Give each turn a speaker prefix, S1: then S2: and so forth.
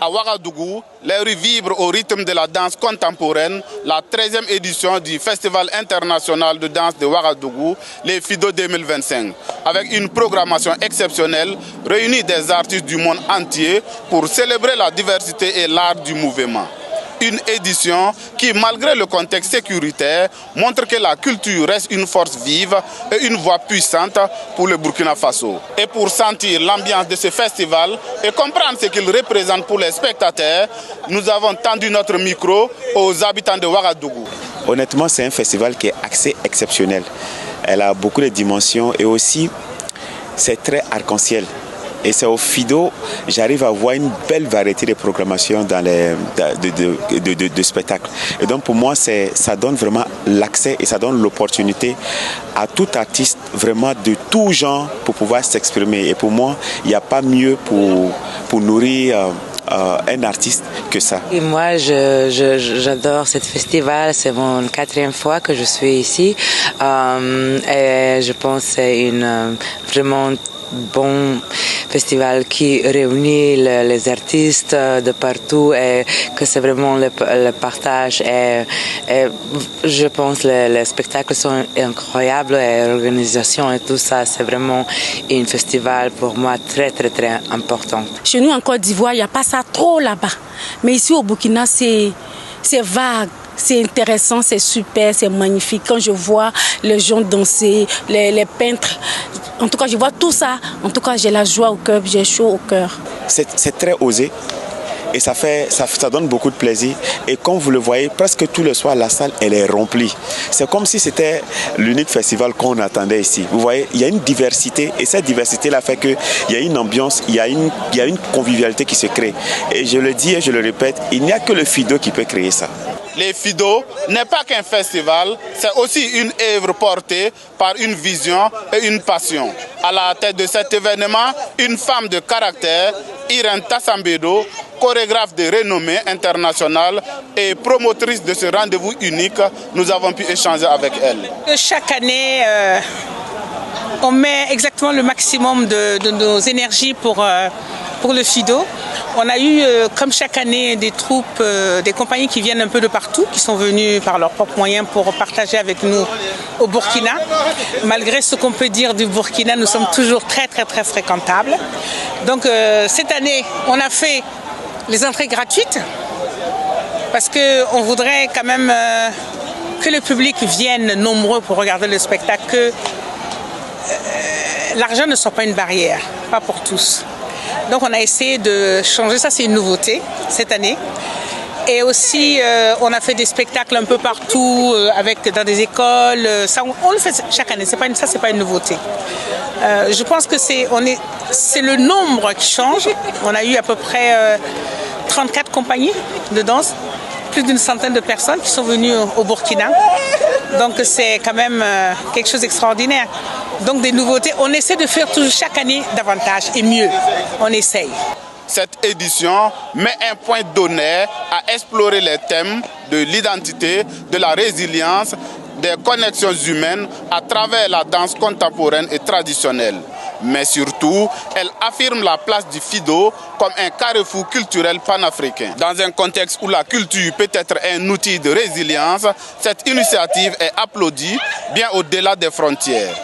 S1: À Ouagadougou, les rues vibrent au rythme de la danse contemporaine, la 13e édition du Festival international de danse de Ouagadougou, les FIDO 2025, avec une programmation exceptionnelle réunit des artistes du monde entier pour célébrer la diversité et l'art du mouvement. Une édition qui, malgré le contexte sécuritaire, montre que la culture reste une force vive et une voix puissante pour le Burkina Faso. Et pour sentir l'ambiance de ce festival et comprendre ce qu'il représente pour les spectateurs, nous avons tendu notre micro aux habitants de Ouagadougou.
S2: Honnêtement, c'est un festival qui est assez exceptionnel. Elle a beaucoup de dimensions et aussi, c'est très arc-en-ciel. Et c'est au FIDO, j'arrive à voir une belle variété de programmations dans de spectacles. Et donc pour moi, ça donne vraiment l'accès et ça donne l'opportunité à tout artiste vraiment de tout genre pour pouvoir s'exprimer. Et pour moi, il n'y a pas mieux pour nourrir un artiste que ça.
S3: Et moi, j'adore ce festival. C'est mon 4e fois que je suis ici. Et je pense que c'est vraiment bon festival qui réunit les artistes de partout et que c'est vraiment le partage et je pense que les spectacles sont incroyables et l'organisation et tout ça, c'est vraiment un festival pour moi très très très important.
S4: Chez nous en Côte d'Ivoire, il n'y a pas ça trop là-bas, mais ici au Burkina c'est vague. C'est intéressant, c'est super, c'est magnifique. Quand je vois les gens danser, les peintres, en tout cas, je vois tout ça. En tout cas, j'ai la joie au cœur, j'ai chaud au cœur.
S2: C'est très osé et ça donne beaucoup de plaisir. Et comme vous le voyez, presque tous les soirs, la salle, elle est remplie. C'est comme si c'était l'unique festival qu'on attendait ici. Vous voyez, il y a une diversité et cette diversité-là fait qu'il y a une ambiance, il y a une convivialité qui se crée. Et je le dis et je le répète, il n'y a que le FIDO qui peut créer ça.
S1: Les FIDO n'est pas qu'un festival, c'est aussi une œuvre portée par une vision et une passion. À la tête de cet événement, une femme de caractère, Irène Tassambedo, chorégraphe de renommée internationale et promotrice de ce rendez-vous unique, nous avons pu échanger avec elle.
S5: Chaque année, on met exactement le maximum de nos énergies pour le FIDO. On a eu, comme chaque année, des troupes, des compagnies qui viennent un peu de partout, qui sont venues par leurs propres moyens pour partager avec nous au Burkina. Malgré ce qu'on peut dire du Burkina, nous sommes toujours très, très, très fréquentables. Donc, cette année, on a fait les entrées gratuites parce qu'on voudrait quand même que le public vienne nombreux pour regarder le spectacle, que l'argent ne soit pas une barrière, pas pour tous. Donc on a essayé de changer ça, c'est une nouveauté cette année. Et aussi on a fait des spectacles un peu partout, dans des écoles. Ça, on le fait chaque année, c'est pas une nouveauté. Je pense que c'est le nombre qui change. On a eu à peu près 34 compagnies de danse, plus d'une centaine de personnes qui sont venues au Burkina. Donc c'est quand même quelque chose d'extraordinaire. Donc des nouveautés, on essaie de faire toujours chaque année davantage et mieux. On essaye.
S1: Cette édition met un point d'honneur à explorer les thèmes de l'identité, de la résilience, des connexions humaines à travers la danse contemporaine et traditionnelle. Mais surtout, elle affirme la place du FIDO comme un carrefour culturel panafricain. Dans un contexte où la culture peut être un outil de résilience, cette initiative est applaudie bien au-delà des frontières.